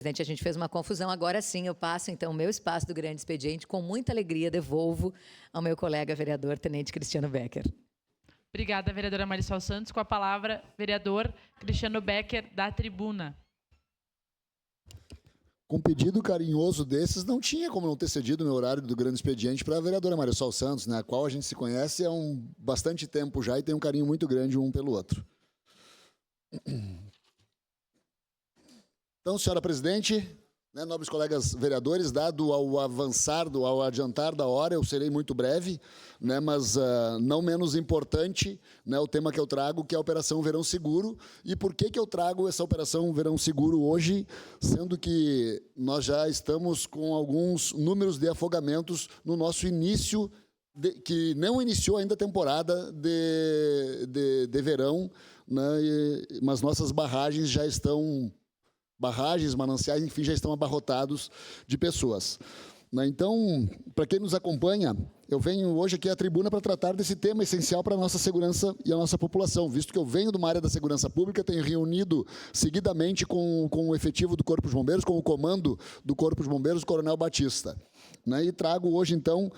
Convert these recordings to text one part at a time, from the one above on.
Presidente, a gente fez uma confusão. Agora sim, eu passo, então, o meu espaço do grande expediente. Com muita alegria, devolvo ao meu colega vereador, tenente Cristiano Becker. Obrigada, vereadora Marisol Santos. Com a palavra, vereador Cristiano Becker, da tribuna. Com um pedido carinhoso desses, não tinha como não ter cedido meu horário do grande expediente para a vereadora Marisol Santos, né, a qual a gente se conhece há bastante tempo já e tem um carinho muito grande um pelo outro. Então, senhora presidente, né, nobres colegas vereadores, dado ao adiantar da hora, eu serei muito breve, né, mas não menos importante, né, o tema que eu trago, que é a Operação Verão Seguro. E por que eu trago essa Operação Verão Seguro hoje, sendo que nós já estamos com alguns números de afogamentos no nosso início, que não iniciou ainda a temporada de verão, né, mas nossas barragens já estão... barragens, mananciais, enfim, já estão abarrotados de pessoas. Então, para quem nos acompanha, eu venho hoje aqui à tribuna para tratar desse tema essencial para a nossa segurança e a nossa população, visto que eu venho de uma área da segurança pública, tenho reunido seguidamente com o efetivo do Corpo de Bombeiros, com o comando do Corpo de Bombeiros, o Coronel Batista. Né, e trago hoje, então,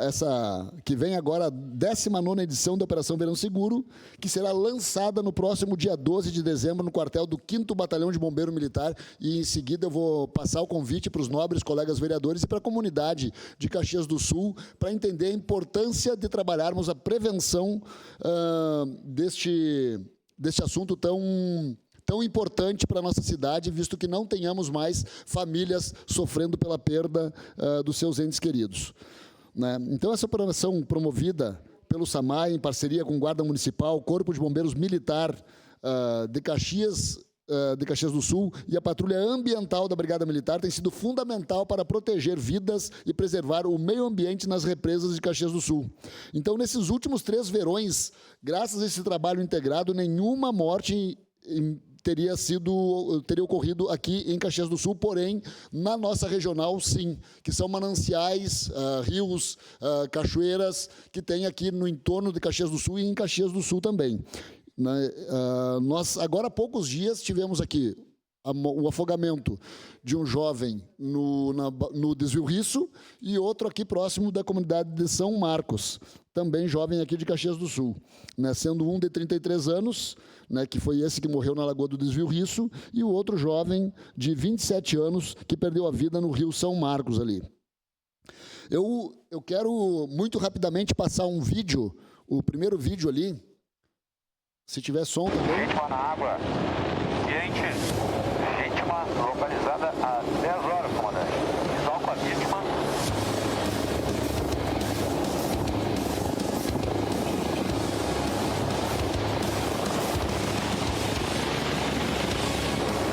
essa que vem agora a 19ª edição da Operação Verão Seguro, que será lançada no próximo dia 12 de dezembro no quartel do 5º Batalhão de Bombeiro Militar, e em seguida eu vou passar o convite para os nobres colegas vereadores e para a comunidade de Caxias do Sul, para entender a importância de trabalharmos a prevenção deste assunto tão importante para a nossa cidade, visto que não tenhamos mais famílias sofrendo pela perda dos seus entes queridos. Né? Então, essa operação promovida pelo SAMAI, em parceria com Guarda Municipal, Corpo de Bombeiros Militar de Caxias do Sul e a Patrulha Ambiental da Brigada Militar, tem sido fundamental para proteger vidas e preservar o meio ambiente nas represas de Caxias do Sul. Então, nesses últimos 3 verões, graças a esse trabalho integrado, nenhuma morte teria ocorrido aqui em Caxias do Sul, porém, na nossa regional, sim, que são mananciais, rios, cachoeiras, que tem aqui no entorno de Caxias do Sul e em Caxias do Sul também. Nós, agora há poucos dias, tivemos aqui o afogamento de um jovem no Desvio Risso e outro aqui próximo da comunidade de São Marcos, também jovem aqui de Caxias do Sul, né, sendo um de 33 anos, né, que foi esse que morreu na Lagoa do Desvio Risso, e o outro jovem de 27 anos que perdeu a vida no Rio São Marcos ali. Eu quero muito rapidamente passar um vídeo, o primeiro vídeo ali, se tiver som também. Vítima na água. Vítima localizada às 10 horas, comandante. Visual com a vítima.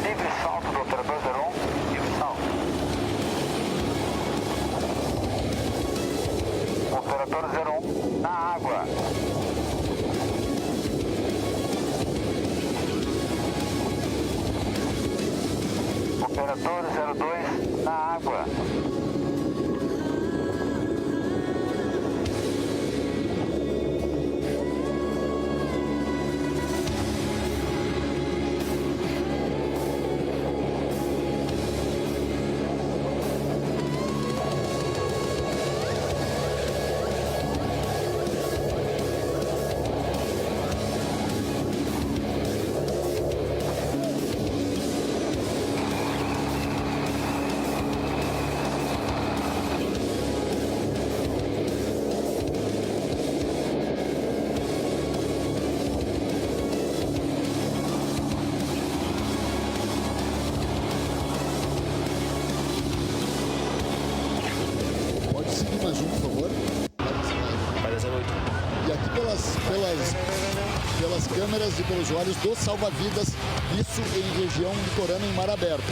Livre salto do operador 01. Livre salto. Operador 01 na água. Operador 02 na água. Pelas câmeras e pelos olhos dos salva-vidas, isso em região litorânea em mar aberto.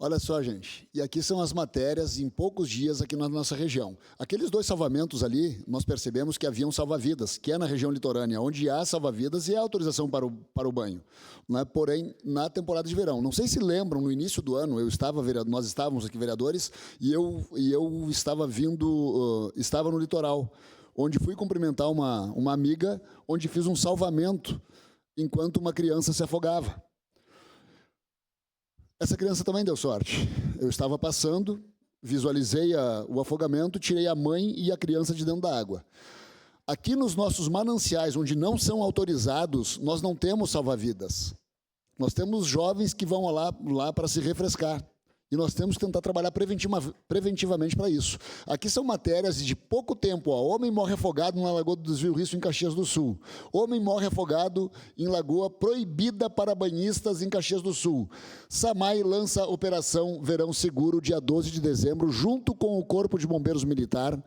Olha só, gente, e aqui são as matérias em poucos dias aqui na nossa região. Aqueles 2 salvamentos ali, nós percebemos que haviam salva-vidas, que é na região litorânea, onde há salva-vidas e há autorização para o banho, né? Porém, na temporada de verão. Não sei se lembram, no início do ano, nós estávamos aqui, vereadores, e eu estava estava no litoral, onde fui cumprimentar uma amiga, onde fiz um salvamento enquanto uma criança se afogava. Essa criança também deu sorte. Eu estava passando, visualizei o afogamento, tirei a mãe e a criança de dentro da água. Aqui nos nossos mananciais, onde não são autorizados, nós não temos salva-vidas. Nós temos jovens que vão lá para se refrescar. E nós temos que tentar trabalhar preventivamente para isso. Aqui são matérias de pouco tempo. Homem morre afogado na Lagoa do Desvio Risso, em Caxias do Sul. Homem morre afogado em lagoa proibida para banhistas, em Caxias do Sul. SAMAI lança Operação Verão Seguro, dia 12 de dezembro, junto com o Corpo de Bombeiros Militar,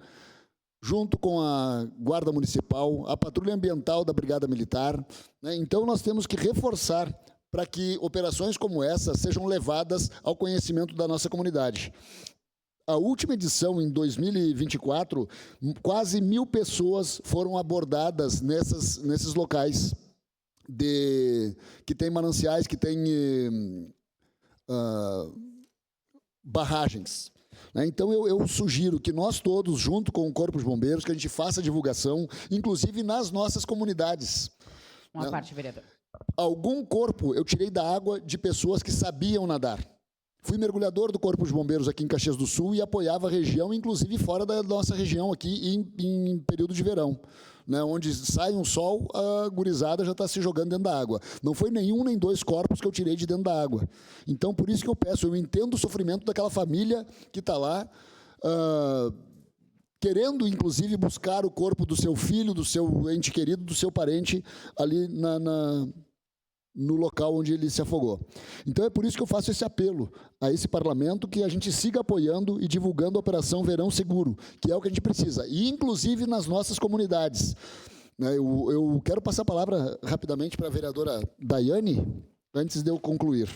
junto com a Guarda Municipal, a Patrulha Ambiental da Brigada Militar, né? Então, nós temos que reforçar para que operações como essa sejam levadas ao conhecimento da nossa comunidade. A última edição, em 2024, quase 1.000 pessoas foram abordadas nesses locais que tem mananciais, que tem barragens. Então, eu sugiro que nós todos, junto com o Corpo de Bombeiros, que a gente faça a divulgação, inclusive nas nossas comunidades. Uma parte, vereador. Algum corpo eu tirei da água de pessoas que sabiam nadar. Fui mergulhador do Corpo de Bombeiros aqui em Caxias do Sul e apoiava a região, inclusive fora da nossa região aqui em período de verão, né, onde sai um sol, a gurizada já está se jogando dentro da água. Não foi nenhum nem 2 corpos que eu tirei de dentro da água. Então, por isso que eu peço, eu entendo o sofrimento daquela família que está lá, querendo, inclusive, buscar o corpo do seu filho, do seu ente querido, do seu parente, ali no local onde ele se afogou. Então, é por isso que eu faço esse apelo a esse parlamento, que a gente siga apoiando e divulgando a Operação Verão Seguro, que é o que a gente precisa, e inclusive nas nossas comunidades. Eu quero passar a palavra rapidamente para a vereadora Daiane, antes de eu concluir.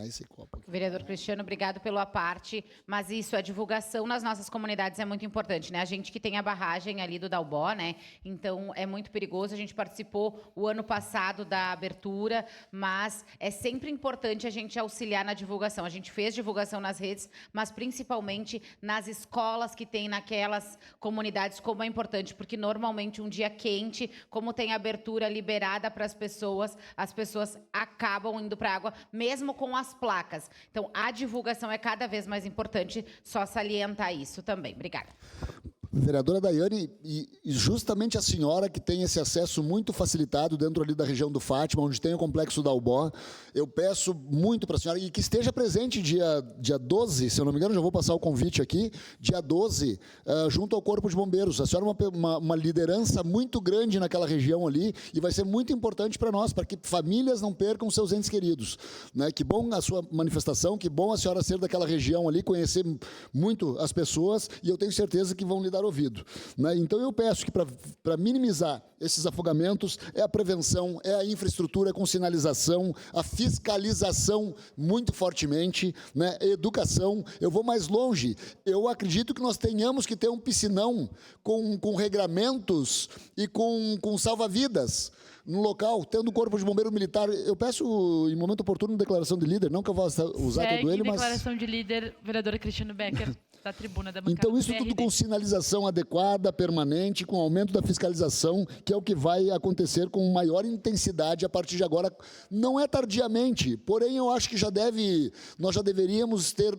Esse copo aqui. Vereador Cristiano, obrigado pela parte, mas isso, a divulgação nas nossas comunidades é muito importante, né? A gente que tem a barragem ali do Dalbó, né? Então, é muito perigoso. A gente participou o ano passado da abertura, mas é sempre importante a gente auxiliar na divulgação. A gente fez divulgação nas redes, mas principalmente nas escolas que tem naquelas comunidades, como é importante, porque normalmente um dia quente, como tem abertura liberada para as pessoas acabam indo para a água, mesmo com as placas. Então, a divulgação é cada vez mais importante, só salientar isso também. Obrigada. Vereadora Daiane, e justamente a senhora que tem esse acesso muito facilitado dentro ali da região do Fátima, onde tem o Complexo Dalbó, eu peço muito para a senhora, e que esteja presente dia 12, se eu não me engano, já vou passar o convite aqui, dia 12, junto ao Corpo de Bombeiros. A senhora é uma liderança muito grande naquela região ali, e vai ser muito importante para nós, para que famílias não percam seus entes queridos, né? Que bom a sua manifestação, que bom a senhora ser daquela região ali, conhecer muito as pessoas, e eu tenho certeza que vão lhe dar ouvido, né? Então, eu peço que, para minimizar esses afogamentos, é a prevenção, é a infraestrutura com sinalização, a fiscalização muito fortemente, né? Educação. Eu vou mais longe. Eu acredito que nós tenhamos que ter um piscinão com regramentos e com salva-vidas no local, tendo o Corpo de Bombeiro Militar. Eu peço, em momento oportuno, declaração de líder, não que eu vá usar todo ele, mas... declaração de líder, vereadora Cristiano Becker, da tribuna da bancada. Então, isso tudo com sinalização adequada, permanente, com aumento da fiscalização, que é o que vai acontecer com maior intensidade a partir de agora. Não é tardiamente, porém, eu acho que nós já deveríamos ter...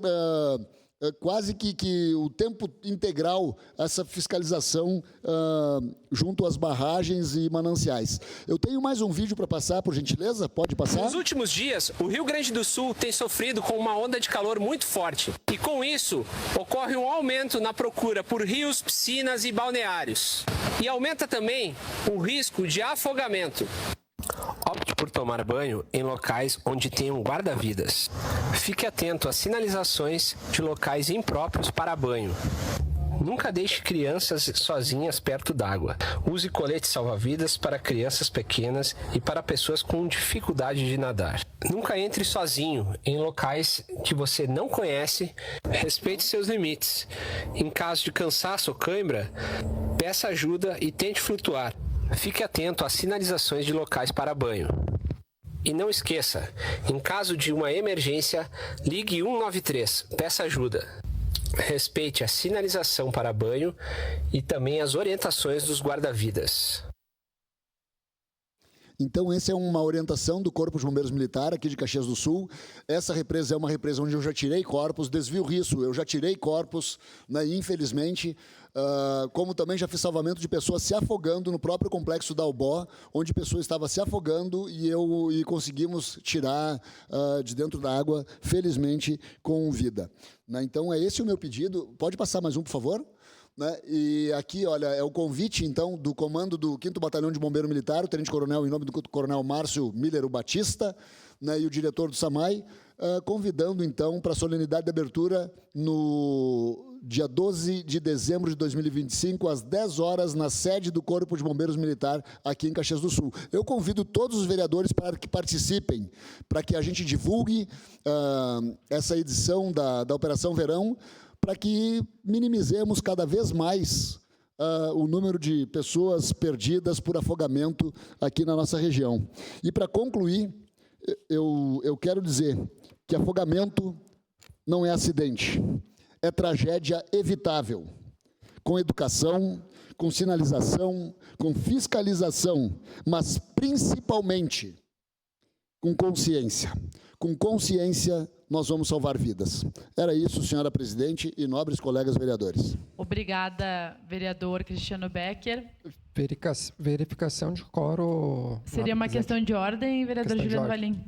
quase que o tempo integral essa fiscalização junto às barragens e mananciais. Eu tenho mais um vídeo para passar, por gentileza? Pode passar? Nos últimos dias, o Rio Grande do Sul tem sofrido com uma onda de calor muito forte. E com isso, ocorre um aumento na procura por rios, piscinas e balneários. E aumenta também o risco de afogamento. Opte por tomar banho em locais onde tenham guarda-vidas. Fique atento às sinalizações de locais impróprios para banho. Nunca deixe crianças sozinhas perto d'água. Use colete salva-vidas para crianças pequenas e para pessoas com dificuldade de nadar. Nunca entre sozinho em locais que você não conhece. Respeite seus limites. Em caso de cansaço ou cãibra, peça ajuda e tente flutuar. Fique atento às sinalizações de locais para banho. E não esqueça, em caso de uma emergência, ligue 193, peça ajuda. Respeite a sinalização para banho e também as orientações dos guarda-vidas. Então, essa é uma orientação do Corpo de Bombeiros Militar aqui de Caxias do Sul. Essa represa é uma represa onde eu já tirei corpos, desvio risco, eu já tirei corpos, né, infelizmente, como também já fiz salvamento de pessoas se afogando no próprio complexo da Ubó, onde pessoas estavam se afogando e conseguimos tirar de dentro da água, felizmente, com vida. Né? Então, é esse o meu pedido. Pode passar mais um, por favor? Né? E aqui, olha, é o convite, então, do comando do 5º Batalhão de Bombeiro Militar, o tenente-coronel, em nome do coronel Márcio Miller Batista, né, e o diretor do SAMAI, convidando, então, para a solenidade de abertura no dia 12 de dezembro de 2025, às 10 horas, na sede do Corpo de Bombeiros Militar, aqui em Caxias do Sul. Eu convido todos os vereadores para que participem, para que a gente divulgue essa edição da Operação Verão, para que minimizemos cada vez mais o número de pessoas perdidas por afogamento aqui na nossa região. E, para concluir, eu quero dizer que afogamento não é acidente, é tragédia evitável. Com educação, com sinalização, com fiscalização, mas principalmente com consciência. Com consciência, nós vamos salvar vidas. Era isso, senhora presidente e nobres colegas vereadores. Obrigada, vereador Cristiano Becker. Verificação de quórum. Seria uma questão de ordem, vereador Juliano Valim.